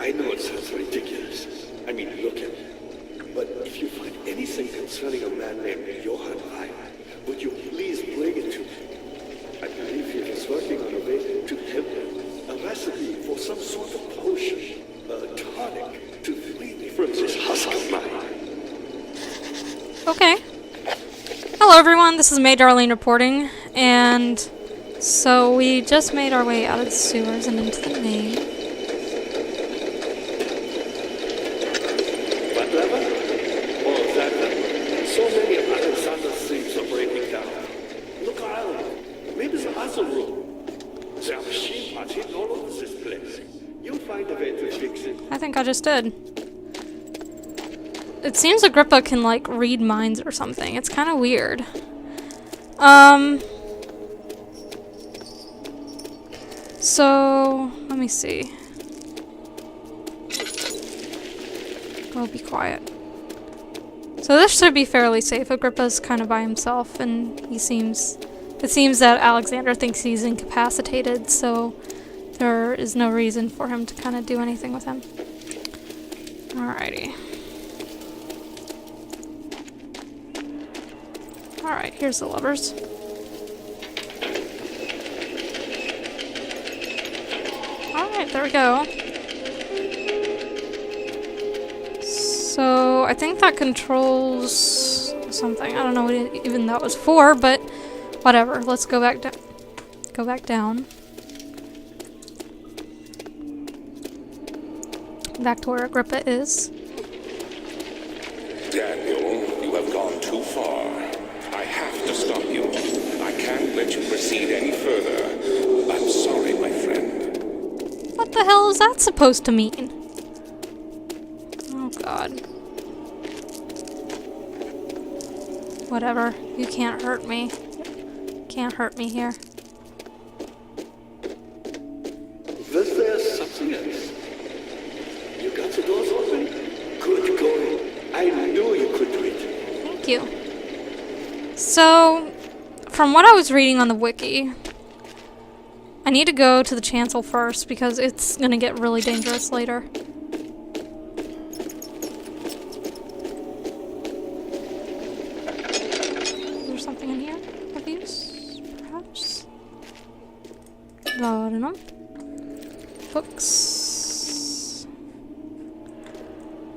I know it sounds ridiculous. I mean, look at it. But if you find anything concerning a man named Johann Rein, would you please bring it to me? I believe he is working on a way to help him. A recipe for some sort of potion, a tonic, to free me from this husk of mine. Okay. Hello everyone, this is Arlene reporting, and so we just made our way out of the sewers and into the main. What level? Oh, that level. So many of Alexander's things are breaking down. Look around. Maybe the other room. There are machine parts hidden all over this place. You'll find a way to fix it. I think I just did. It seems Agrippa can, like, read minds or something. It's kind of weird. So, let me see. Oh, be quiet. So this should be fairly safe. Agrippa's kind of by himself, and it seems that Alexander thinks he's incapacitated, so there is no reason for him to kind of do anything with him. Alrighty. Alright, here's the levers. Alright, there we go. So, I think that controls something. I don't know what even that was for, but whatever. Let's go back down. Go back down. Back to where Agrippa is. Daniel, you have gone too far. I have to stop you. I can't let you proceed any further. I'm sorry, my friend. What the hell is that supposed to mean? Oh god. Whatever. You can't hurt me. Can't hurt me here. Was there something else? You got the doors open? Good going. I knew you could do it. Thank you. So, from what I was reading on the wiki, I need to go to the chancel first because it's gonna get really dangerous later. Is there something in here of use? Perhaps? I don't know. Books.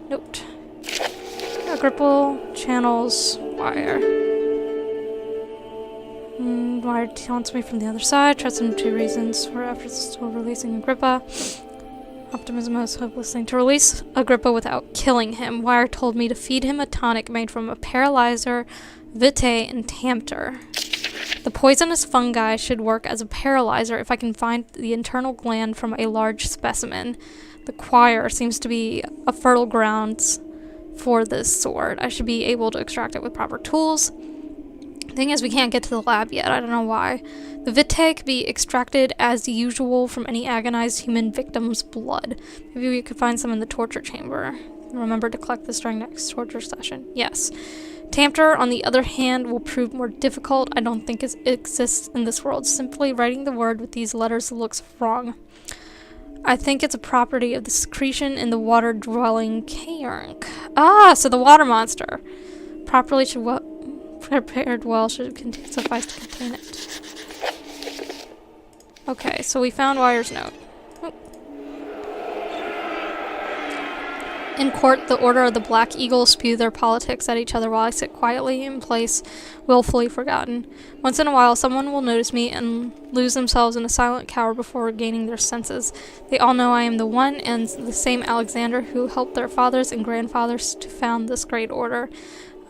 Note. Agrippa channels wire. Wire taunts me from the other side. Trust him 2 reasons for efforts to releasing Agrippa. Optimism is hopelessly to release Agrippa without killing him. Wire told me to feed him a tonic made from a paralyzer, vitae, and tamter. The poisonous fungi should work as a paralyzer if I can find the internal gland from a large specimen. The choir seems to be a fertile ground for this sword. I should be able to extract it with proper tools. Thing is, we can't get to the lab yet. I don't know why. The vitae could be extracted as usual from any agonized human victim's blood. Maybe we could find some in the torture chamber. Remember to collect this during next torture session. Yes. Tamter, on the other hand, will prove more difficult. I don't think it exists in this world. Simply writing the word with these letters looks wrong. I think it's a property of the secretion in the water-dwelling Kaernk. Ah, so the water monster. Properly prepared well should suffice to contain it. Okay, so we found Wire's note. Oh. In court, the Order of the Black Eagle spew their politics at each other while I sit quietly in place, willfully forgotten. Once in a while, someone will notice me and lose themselves in a silent cower before regaining their senses. They all know I am the one and the same Alexander who helped their fathers and grandfathers to found this great order.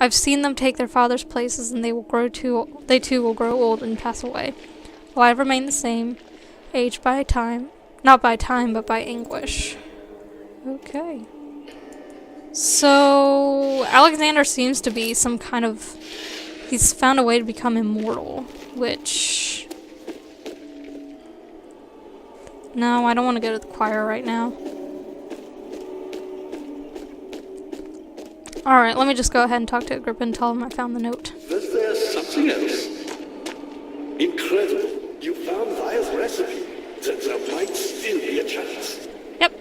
I've seen them take their fathers' places, and they too will grow old and pass away. While I remain the same, aged by time, not by time, but by anguish. Okay. So, Alexander seems to be some kind of... He's found a way to become immortal, which... No, I don't want to go to the choir right now. Alright, let me just go ahead and talk to Agrippa and tell him I found the note. Was there something else? Incredible. You found Wire's recipe. That there might still be a chance. Yep.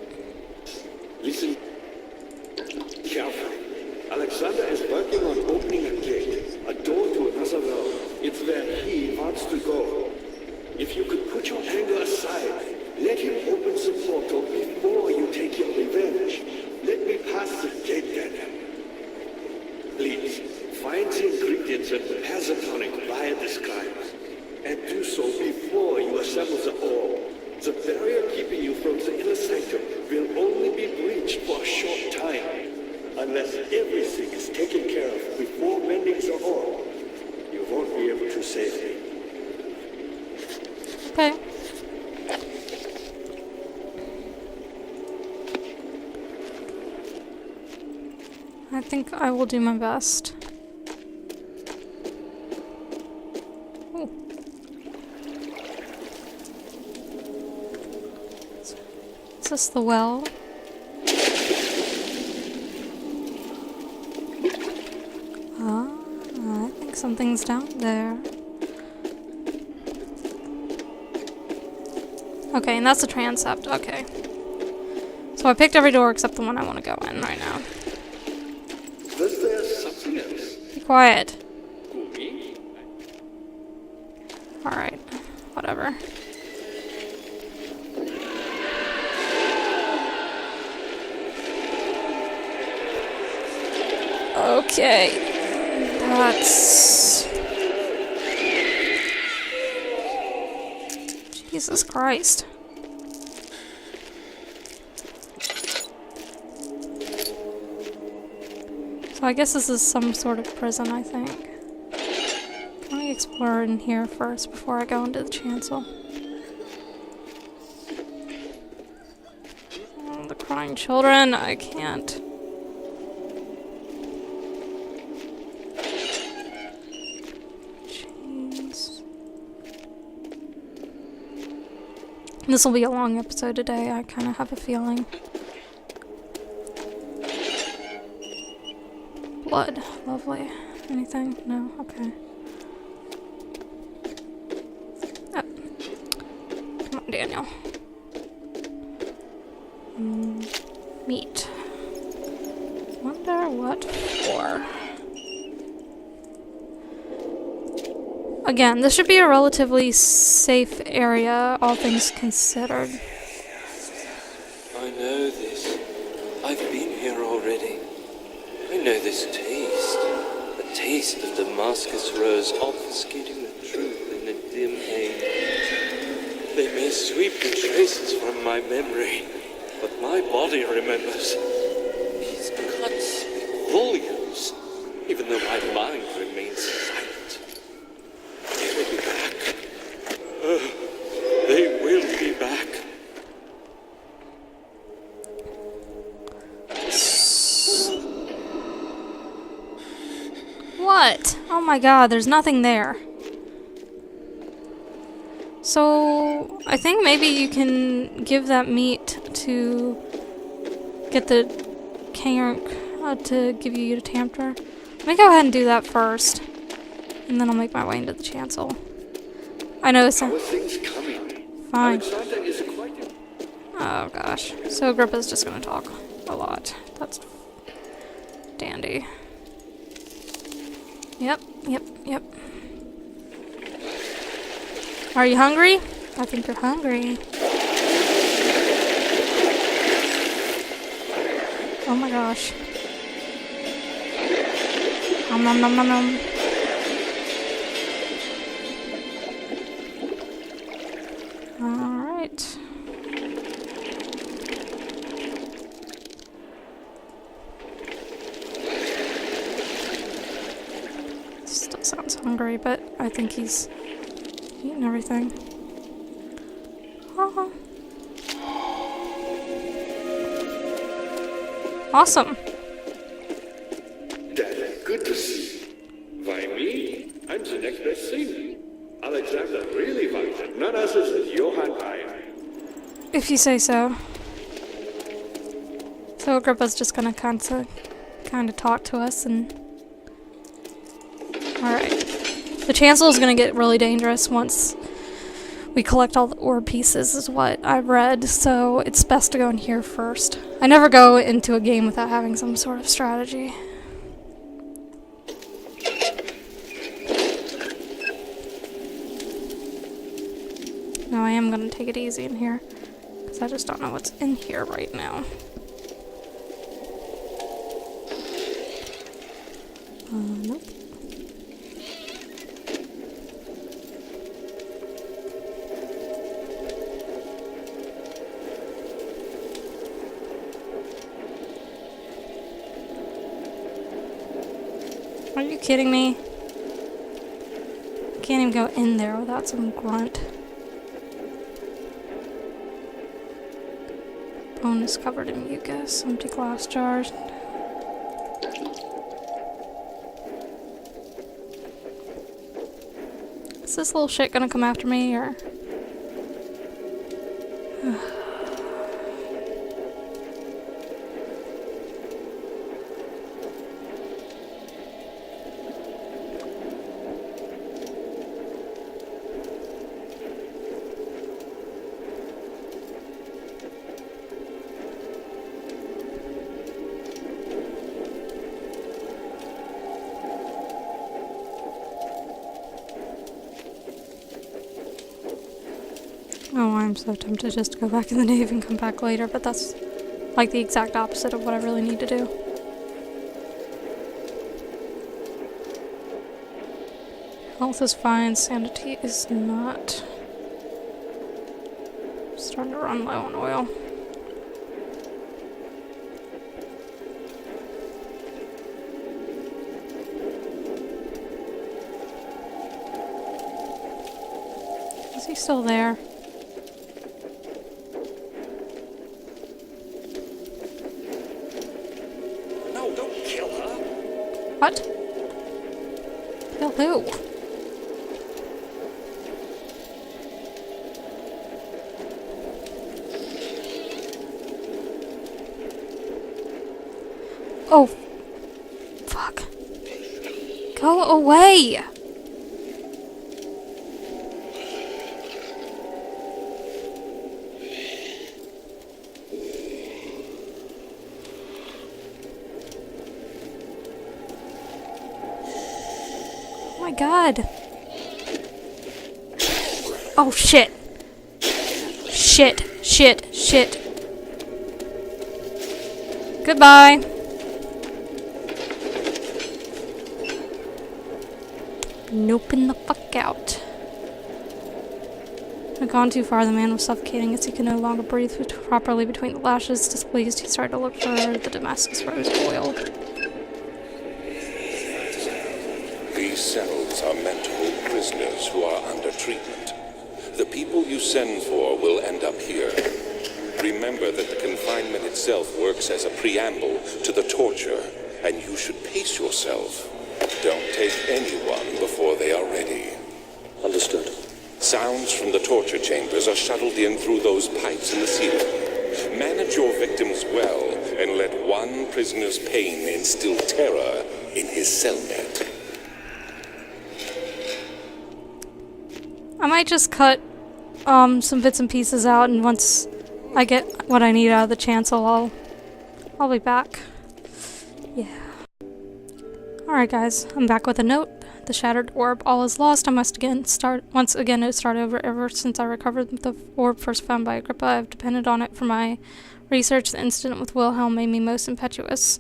Listen carefully. Alexander is working on opening a gate, a door to another realm. It's where he wants to go. If you could put your anger aside, let him open the portal before you take your revenge. Let me pass the gate, Daniel. Please, find the ingredients and prepare the tonic Raya describes. And do so before you assemble the orb. The barrier keeping you from the inner sanctum will only be breached for a short time. Unless everything is taken care of before mending the orb, you won't be able to save me. Okay. I think I will do my best. Ooh. Is this the well? I think something's down there. Okay, and that's the transept. Okay. So I picked every door except the one I want to go in right now. Was there something else? Be quiet. Me? Alright. Whatever. Okay. That's... Jesus Christ. So I guess this is some sort of prison, I think. Let me explore in here first before I go into the chancel. Oh, the crying children, I can't. Chains. This will be a long episode today, I kind of have a feeling. Blood. Lovely. Anything? No? Okay. Oh. Come on, Daniel. Meat. Wonder what for. Again, this should be a relatively safe area, all things considered. I know this. I've been here already. I know this taste. The taste of Damascus rose obfuscating the truth in the dim haze. They may sweep the traces from my memory, but my body remembers. These cuts speak volumes, even though my mind remains silent. They will be back. They will be back. What? Oh my god, there's nothing there. So, I think maybe you can give that meat to get the Kangaroo to give you the Tamper. Let me go ahead and do that first. And then I'll make my way into the chancel. I know it's How are things coming? fine. Alexander is quite... Oh gosh. So Agrippa's just gonna talk a lot. That's dandy. Yep. Are you hungry? I think you're hungry. Oh my gosh. Nom nom nom nom nom. Alright. Still sounds hungry, but I think he's eating everything. Uh-huh. Awesome. Dad, good to see you. Why me? I'm the next best thing. Alexander really wanted none other than Johann Raya. If you say so. So Agrippa's just gonna kind of talk to us and... Alright. The chancel is gonna get really dangerous once we collect all the orb pieces is what I've read, so it's best to go in here first. I never go into a game without having some sort of strategy. Now I am gonna take it easy in here, because I just don't know what's in here right now. Nope. Are you kidding me? I can't even go in there without some grunt. Bone is covered in mucus, empty glass jars. Is this little shit gonna come after me, or? Oh, I'm so tempted just to go back in the Navy and come back later, but that's like the exact opposite of what I really need to do. Health is fine, sanity is not. I'm starting to run low on oil. Is he still there? What? Kill who? Oh. Fuck. Go away! Oh my god. Oh shit. Shit. Goodbye. Noping the fuck out. I'd gone too far. The man was suffocating as he could no longer breathe properly between the lashes. Displeased, he started to look for the Damascus rose oil. These cells are meant to hold prisoners who are under treatment. The people you send for will end up here. Remember that the confinement itself works as a preamble to the torture, and you should pace yourself. Don't take anyone before they are ready. Understood. Sounds from the torture chambers are shuttled in through those pipes in the ceiling. Manage your victims well, and let one prisoner's pain instill terror in his cellmate. I might just cut some bits and pieces out, and once I get what I need out of the chancel, I'll be back. Yeah. Alright guys, I'm back with a note. The shattered orb, all is lost. I must once again start over. Ever since I recovered the orb first found by Agrippa, I've depended on it for my research. The incident with Wilhelm made me most impetuous.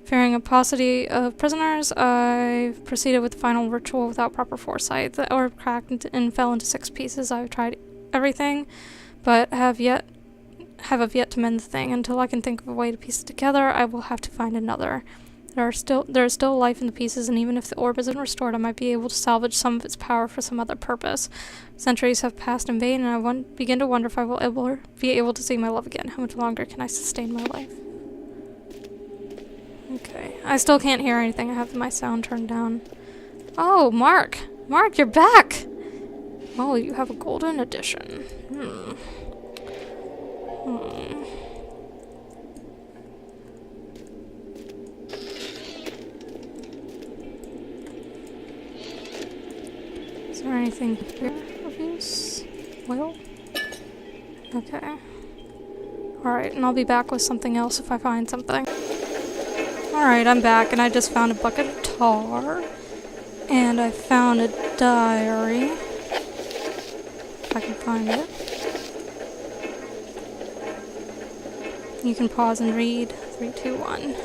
Fearing a paucity of prisoners, I proceeded with the final ritual without proper foresight. The orb cracked and fell into 6 pieces. I've tried everything, but have yet to mend the thing. Until I can think of a way to piece it together, I will have to find another. There is still life in the pieces, and even if the orb isn't restored, I might be able to salvage some of its power for some other purpose. Centuries have passed in vain, and I begin to wonder if I will be able to see my love again. How much longer can I sustain my life? Okay. I still can't hear anything. I have my sound turned down. Oh, Mark! Mark, you're back! Oh, you have a golden edition. Is there anything here of use? Oil? Okay. Alright, and I'll be back with something else if I find something. Alright, I'm back, and I just found a bucket of tar. And I found a diary. If I can find it. You can pause and read. 3, 2, 1.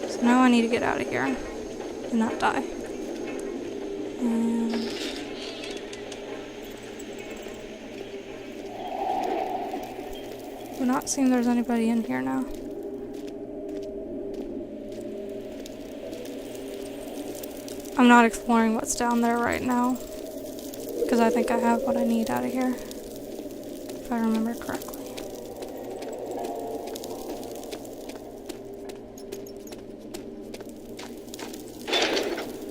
So now I need to get out of here and not die. And do not seem there's anybody in here now. I'm not exploring what's down there right now because I think I have what I need out of here, if I remember correctly.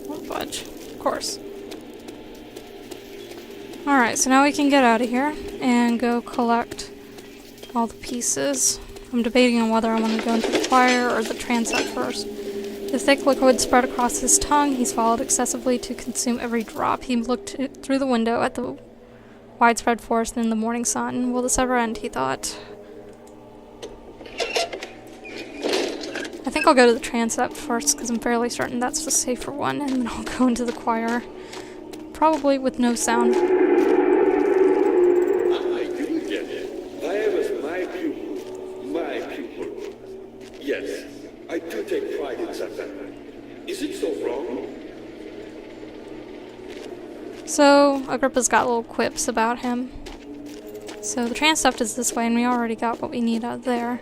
Won't budge, of course. Alright, so now we can get out of here and go collect all the pieces. I'm debating on whether I want to go into the choir or the transept first. The thick liquid spread across his tongue. He swallowed excessively to consume every drop. He looked through the window at the widespread forest and the morning sun. Will this ever end, he thought. I think I'll go to the transept first, because I'm fairly certain that's the safer one, and then I'll go into the choir. Probably with no sound. I do get it. I was my pupil. My pupil. Yes, I do take pride in that. Is it so wrong? So, Agrippa's got little quips about him. So, the transept is this way, and we already got what we need out there.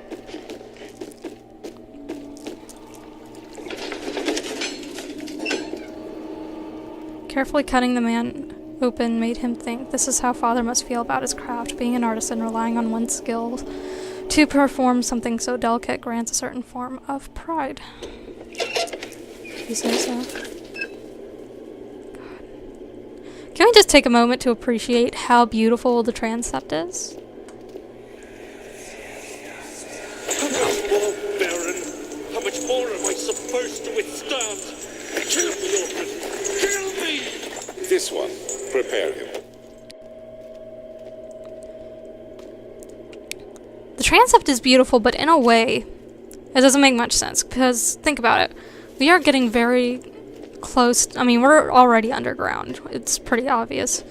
Carefully cutting the man open made him think. This is how Father must feel about his craft. Being an artisan, relying on one's skill to perform something so delicate grants a certain form of pride. You say so? God. Can we just take a moment to appreciate how beautiful the transept is? Oh, Baron, how much more am I supposed to withstand? Kill me, Orphan! Kill me! This one. Prepare him. The transept is beautiful, but in a way, it doesn't make much sense, because think about it. We are getting very close. I mean, we're already underground. It's pretty obvious.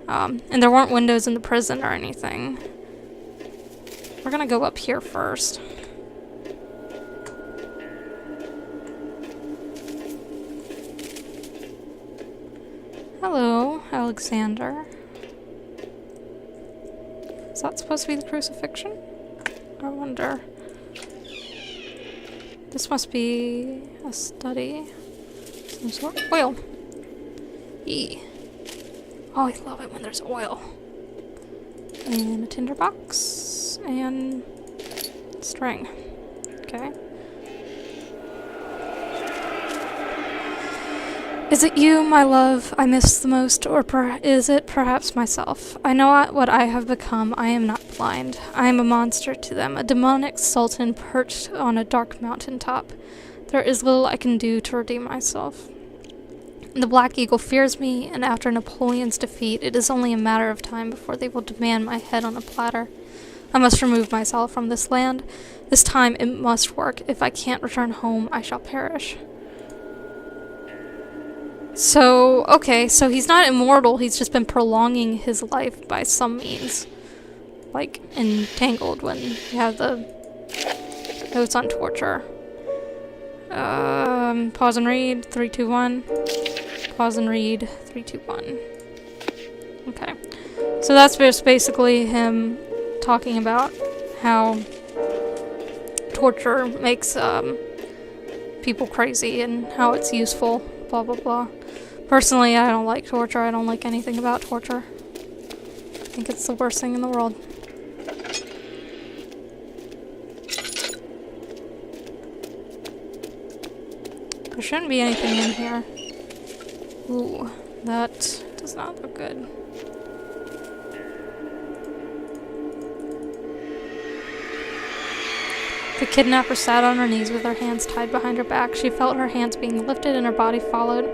And there weren't windows in the prison or anything. We're gonna go up here first. Hello, Alexander. Is that supposed to be the crucifixion? I wonder. This must be a study. Some sort. Oil. E. Oh, I love it when there's oil. And a tinderbox. And string. Okay. Is it you, my love, I miss the most, or is it perhaps myself? I know what I have become. I am not blind. I am a monster to them, a demonic sultan perched on a dark mountain top. There is little I can do to redeem myself. The Black Eagle fears me, and after Napoleon's defeat, it is only a matter of time before they will demand my head on a platter. I must remove myself from this land. This time it must work. If I can't return home, I shall perish. So, okay, so he's not immortal, he's just been prolonging his life by some means. Like, entangled when you have the notes on torture. Pause and read, 3, 2, 1. Pause and read, 3, 2, 1. Okay. So that's just basically him talking about how torture makes, people crazy and how it's useful, blah blah blah. Personally, I don't like torture. I don't like anything about torture. I think it's the worst thing in the world. There shouldn't be anything in here. Ooh, that does not look good. The kidnapper sat on her knees with her hands tied behind her back. She felt her hands being lifted and her body followed.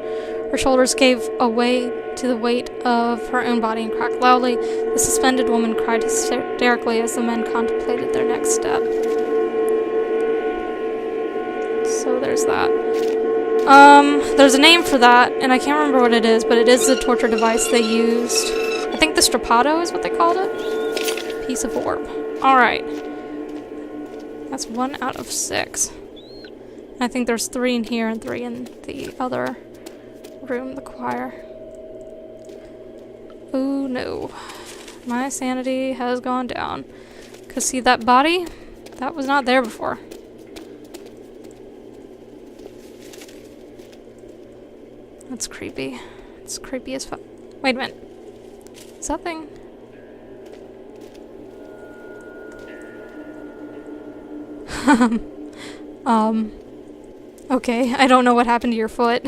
Her shoulders gave away to the weight of her own body and cracked loudly. The suspended woman cried hysterically as the men contemplated their next step. So there's that. There's a name for that, and I can't remember what it is, but it is the torture device they used. I think the strapato is what they called it. Piece of orb. Alright. That's 1 out of 6. And I think there's 3 in here and 3 in the other room, the choir. Oh no. My sanity has gone down. Cause see that body? That was not there before. That's creepy. It's creepy as fuck. Wait a minute. Is that thing? Okay, I don't know what happened to your foot.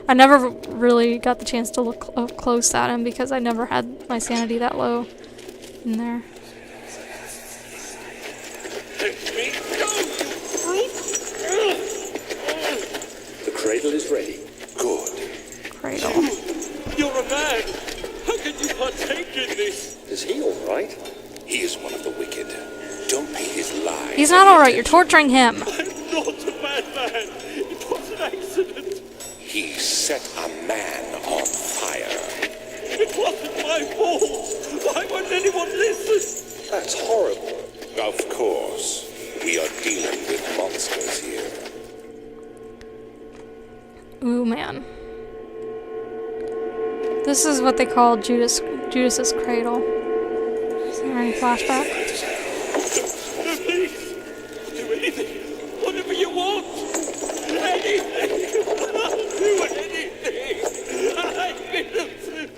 I never really got the chance to look up close at him because I never had my sanity that low in there. Let me go, you brute! The cradle is ready. Good. Cradle. You're a man! How can you partake in this? Is he all right? He is one of the wicked. Don't pay his lies. He's not alright, you're torturing him. I'm not a bad man. It was an accident. He set a man on fire. It wasn't my fault. Why won't anyone listen? That's horrible. Of course. We are dealing with monsters here. Ooh, man. This is what they call Judas's cradle. Is there any flashback? No, please. Do anything. Whatever you want. Anything. I'll do anything. I'm innocent.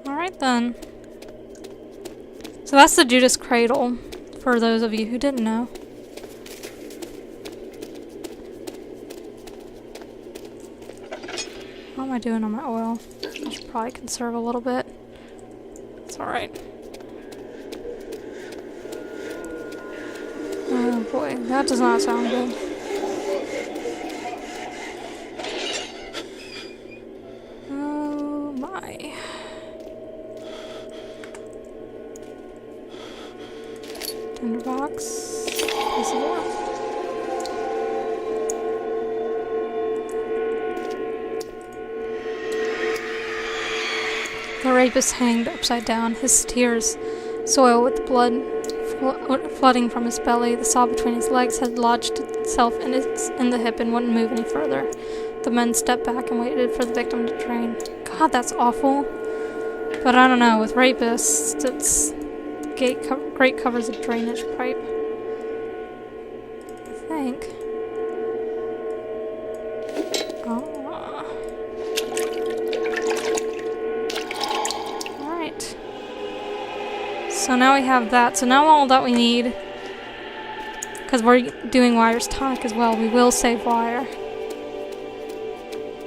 Alright then. So that's the Judas cradle, for those of you who didn't know. What am I doing on my oil? I should probably conserve a little bit. It's alright. Oh boy, that does not sound good. Oh my. Tinderbox. Piece of orb. The rapist hanged upside down, his tears soiled with blood flooding from his belly. The saw between his legs had lodged itself in the hip and wouldn't move any further. The men stepped back and waited for the victim to drain. God, that's awful. But I don't know, with rapists, it's great covers a drainage pipe. I think. Alright. So now we have that. So now all that we need, because we're doing Wire's tonic as well, we will save Wire.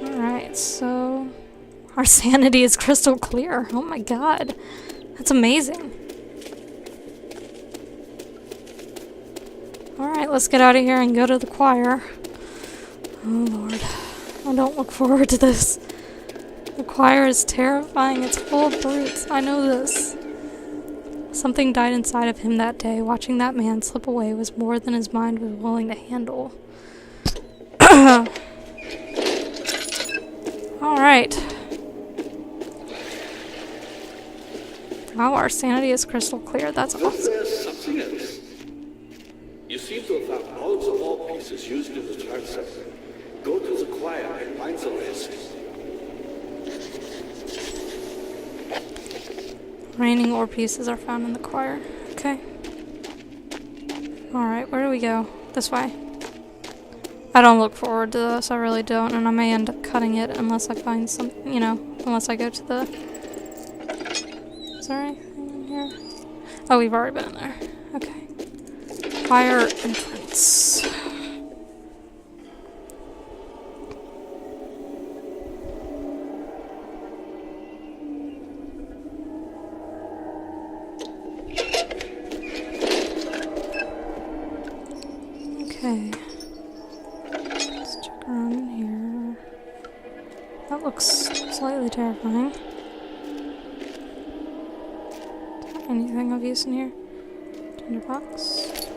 Alright, so our sanity is crystal clear. Oh my god. That's amazing. Alright, let's get out of here and go to the choir. Oh lord. I don't look forward to this. The choir is terrifying. It's full of brutes. I know this. Something died inside of him that day. Watching that man slip away was more than his mind was willing to handle. Alright. Wow, our sanity is crystal clear. That's But awesome. there's something else. You seem to have found all of all pieces used in the transfer. Go to the choir and find the rest. Remaining ore pieces are found in the choir. Okay. Alright, where do we go? This way. I don't look forward to this, I really don't, and I may end up cutting it unless I find some, unless I go to the... Is there anything in here? Oh, we've already been in there. Okay. Choir entrance. Okay. anything of use in here? Tinderbox.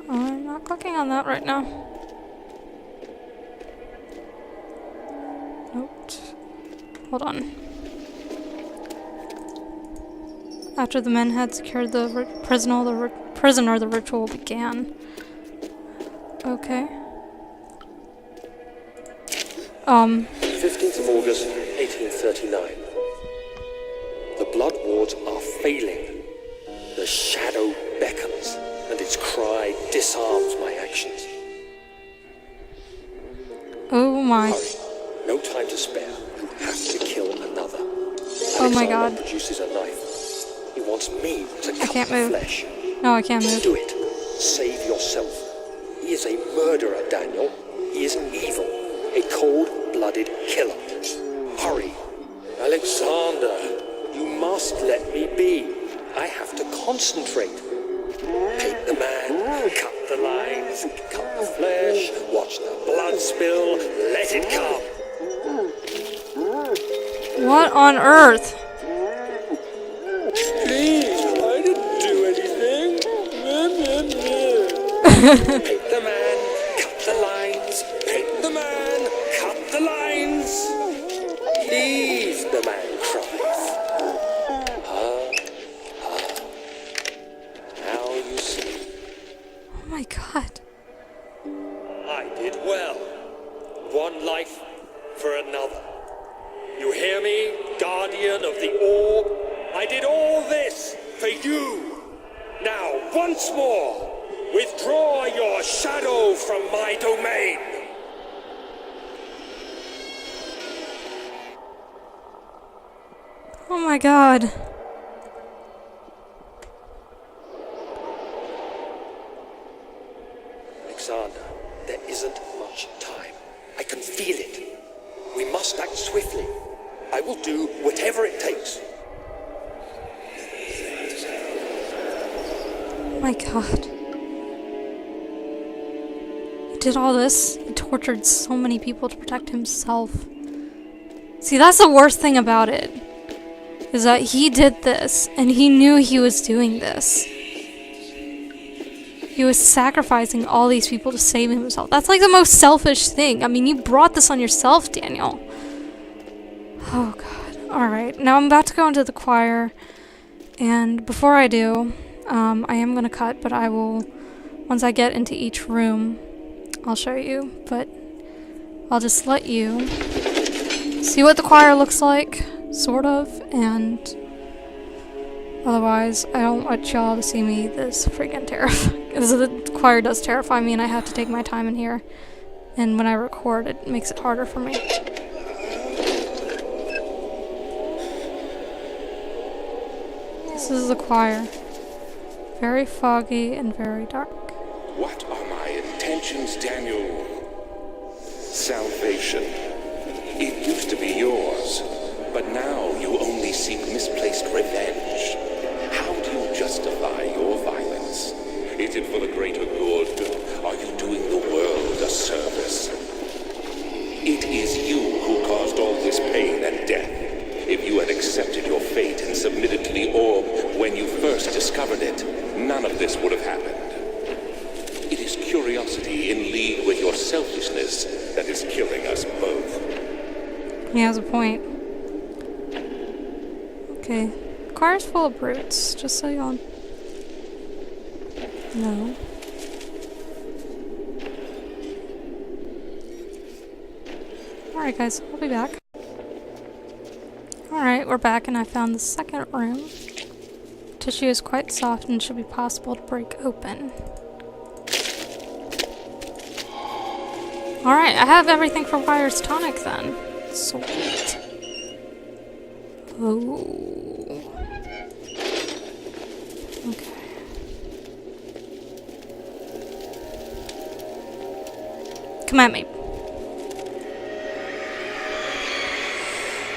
I'm not clicking on that right now. Nope. Hold on. After the men had secured the prisoner, the ritual began. Okay. 15th of August, 1839. The blood wards are failing. The shadow beckons, and its cry disarms my actions. Oh my. Hurry. No time to spare. You have to kill another. Oh my God. Produces a knife. He wants me to cut can't the move. flesh. No, I can't move. Do it. Save yourself. He is a murderer, Daniel. He is evil. A cold-blooded killer. Hurry. Alexander, you must let me be. I have to concentrate. Take the man, cut the lines, cut the flesh, watch the blood spill, let it come. What on earth? Please, I didn't do anything. Paint the man, cut the lines. Paint the man, cut the lines. Please, the man cries. Now you see. Oh my God. I did well. One life for another. You hear me, guardian of the orb? I did all this for you. Now, once more, withdraw your shadow from my domain. Oh my God. Alexander, there isn't much time. I can feel it. We must act swiftly. I will do whatever it takes. Oh my God. He did all this. He tortured so many people to protect himself. See, that's the worst thing about it. Is that he did this, and he knew he was doing this. He was sacrificing all these people to save himself. That's like the most selfish thing. I mean, you brought this on yourself, Daniel. Oh, God. Alright, now I'm about to go into the choir. And before I do, I am going to cut, but I will, once I get into each room, I'll show you. But I'll just let you see what the choir looks like, sort of, and otherwise, I don't want y'all to see me this freaking terrified. Because the choir does terrify me, and I have to take my time in here. And when I record, it makes it harder for me. This is the choir. Very foggy and very dark. What are my intentions, Daniel? Salvation. It used to be yours, but now you only seek misplaced revenge. How do you justify your violence? Is it for the greater good? Are you doing the world a service? It is you who caused all this pain and death. If you had accepted your fate and submitted to the orb when you first discovered it, none of this would have happened. It is curiosity in league with your selfishness that is killing us both. He has a point. Okay. The choir's full of brutes, just so y'all know. Alright guys, I'll be back. Alright, we're back and I found the second room. Tissue is quite soft and should be possible to break open. Alright, I have everything for Wire's tonic then. Sweet. Oh. Okay. Come at me.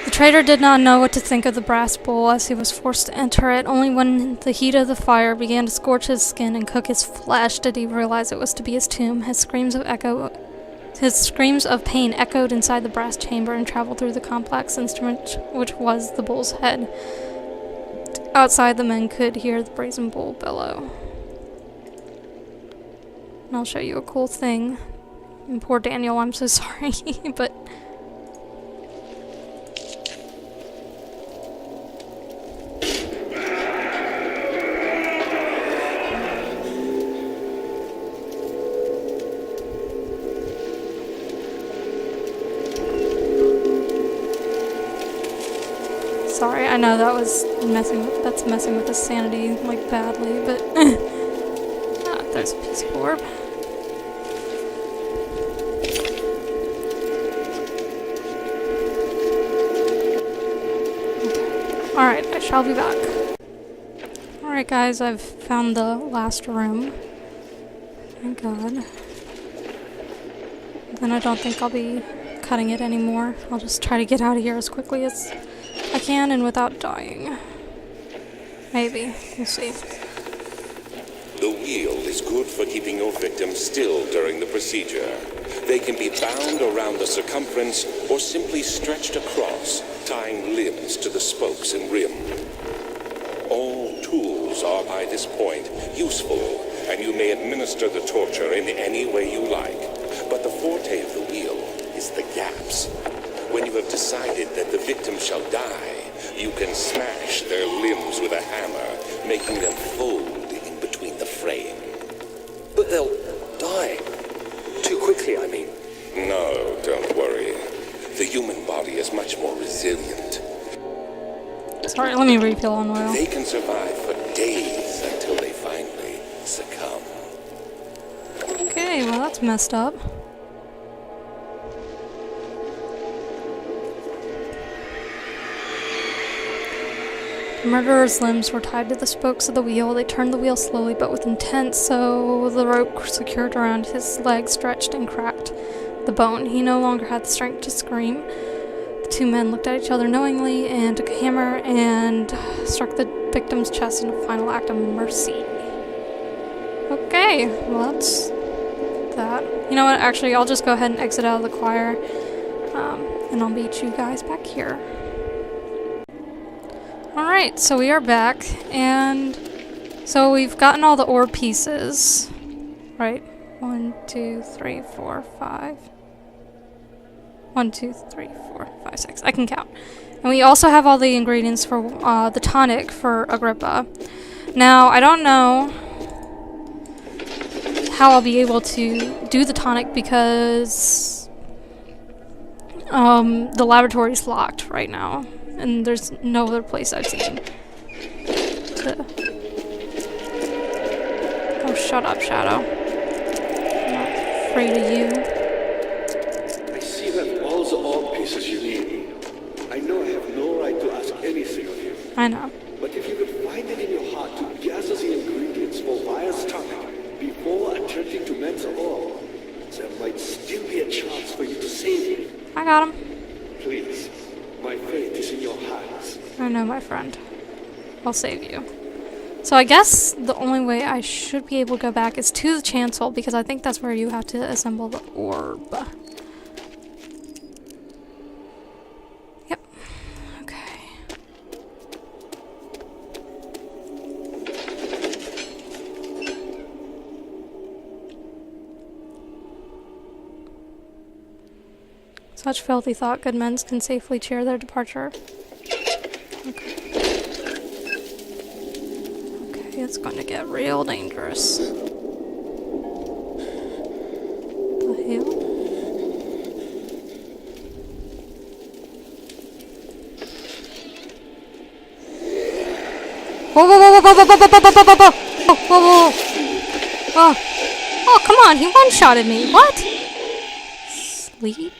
The traitor did not know what to think of the brass bowl as he was forced to enter it. Only when the heat of the fire began to scorch his skin and cook his flesh did he realize it was to be his tomb. His screams of pain echoed inside the brass chamber and traveled through the complex instrument which was the bull's head. outside, the men could hear the brazen bull bellow. And I'll show you a cool thing. And poor Daniel, I'm so sorry, but... Sorry, I know that's messing with his sanity, like, badly, but... ah, there's a piece of orb. Alright, I shall be back. Alright guys, I've found the last room. Thank God. Then I don't think I'll be cutting it anymore. I'll just try to get out of here as quickly as I can and without dying. Maybe. We'll see. The wheel is good for keeping your victims still during the procedure. They can be bound around the circumference or simply stretched across, tying limbs to the spokes and rim. All tools are by this point useful, and you may administer the torture in any way you like. But the forte of the wheel is the gaps. When you have decided that the victim shall die, you can smash their limbs with a hammer, making them fold in between the frame. But they'll die. Too quickly, I mean. No, don't worry. The human body is much more resilient. Sorry, let me refill on oil. They can survive for days until they finally succumb. Okay, well that's messed up. The murderer's limbs were tied to the spokes of the wheel. They turned the wheel slowly but with intent, so the rope secured around his leg stretched and cracked the bone. He no longer had the strength to scream. The two men looked at each other knowingly and took a hammer and struck the victim's chest in a final act of mercy. Okay, well that's that. You know what, actually I'll just go ahead and exit out of the choir, and I'll meet you guys back here. Alright, so we are back, and so we've gotten all the orb pieces, right? 1, 2, 3, 4, 5. 1, 2, 3, 4, 5, 6. I can count. And we also have all the ingredients for the tonic for Agrippa. Now, I don't know how I'll be able to do the tonic because the laboratory's locked right now. And there's no other place I've seen to... Oh, shut up, Shadow. I'm not afraid of you. I see that all the orb pieces you need. I know I have no right to ask anything of you. I know. But if you could find it in your heart to gather the ingredients for Wire's tonic before attempting to mend the orb, there might still be a chance for you to save me. I got him. Please, my fate is in your hands. I know, my friend. I'll save you. So I guess the only way I should be able to go back is to the chancel, because I think that's where you have to assemble the orb. Yep. Okay. Such filthy thought, good men can safely cheer their departure. Okay. Okay, it's going to get real dangerous. The hell? Whoa, whoa, whoa, whoa, whoa, whoa, whoa, whoa, whoa, whoa, whoa, whoa, whoa, whoa. Oh. Oh, come on, he one-shotted me. What? Sleep?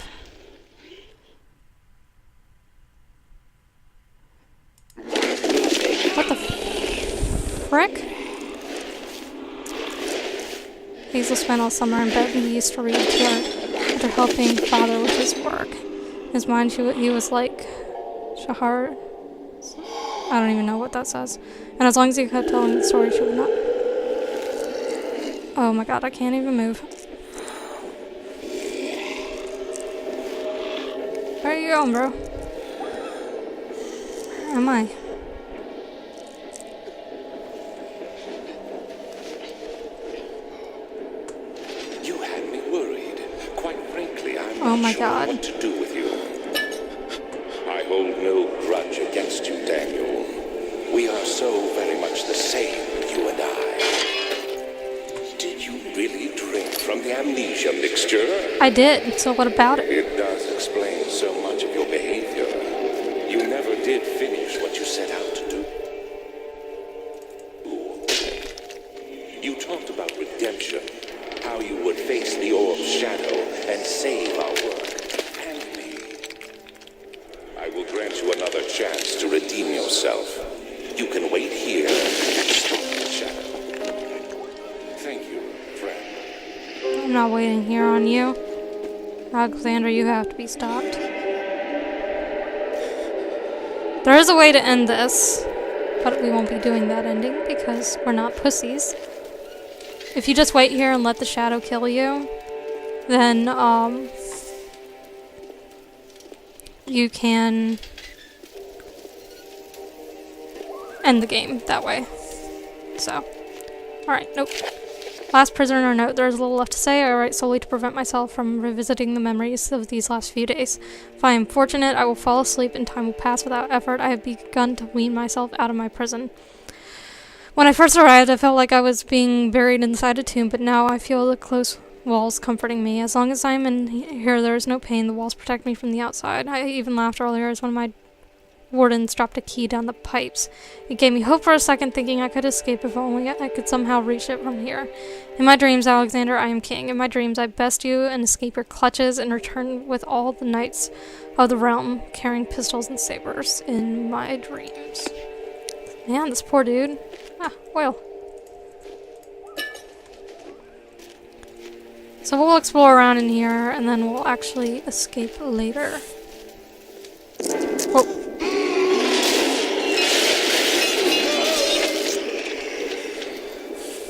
What the frick? Hazel spent all summer in bed and he used to read to her after helping father with his work. In his mind, he was like Shahar. I don't even know what that says. And as long as he kept telling the story, she would not. Oh my god, I can't even move. Where are you going, bro? Where am I? my sure god. what to do with you. I hold no grudge against you, Daniel. We are so very much the same, you and I. Did you really drink from the amnesia mixture? I did, so what about it? It does explain so much of your behavior. You never did finish what you set out to do. You talked about redemption, how you would face the orb's shadow and save our work and me. I will grant you another chance to redeem yourself. You can wait here and stop the shadow. Thank you, friend. I'm not waiting here on you. Alexander, you have to be stopped. There is a way to end this, but we won't be doing that ending because we're not pussies. If you just wait here and let the shadow kill you, then, you can end the game that way. So, alright, nope. Last prisoner note, there's little left to say. I write solely to prevent myself from revisiting the memories of these last few days. If I am fortunate, I will fall asleep and time will pass without effort. I have begun to wean myself out of my prison. When I first arrived, I felt like I was being buried inside a tomb, but now I feel the close walls comforting me. As long as I'm in here, there is no pain. The walls protect me from the outside. I even laughed earlier as one of my wardens dropped a key down the pipes. It gave me hope for a second, thinking I could escape if only I could somehow reach it from here. In my dreams, Alexander, I am king. In my dreams, I best you and escape your clutches and return with all the knights of the realm, carrying pistols and sabers in my dreams. Man, this poor dude. Ah, well. So we'll explore around in here, and then we'll actually escape later. Whoa.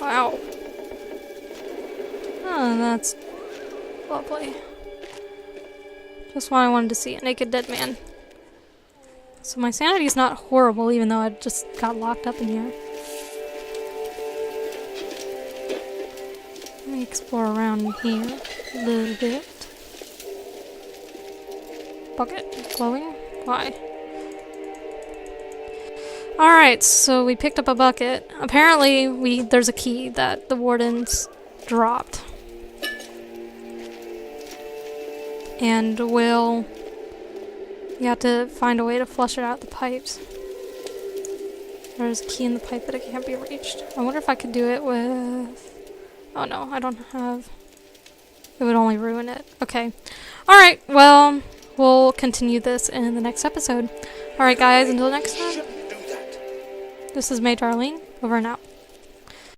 Wow. Oh, that's lovely. Just what I wanted to see, a naked dead man. So my sanity's not horrible, even though I just got locked up in here. Let me explore around in here a little bit. Bucket glowing? Why? Alright, so we picked up a bucket. Apparently, there's a key that the wardens dropped. And you have to find a way to flush it out the pipes. There's a key in the pipe that it can't be reached. I wonder if I could do it with... Oh no, I don't have... It would only ruin it. Okay. Alright, well, we'll continue this in the next episode. Alright guys, until next time. This is Mage Arlene, over and out.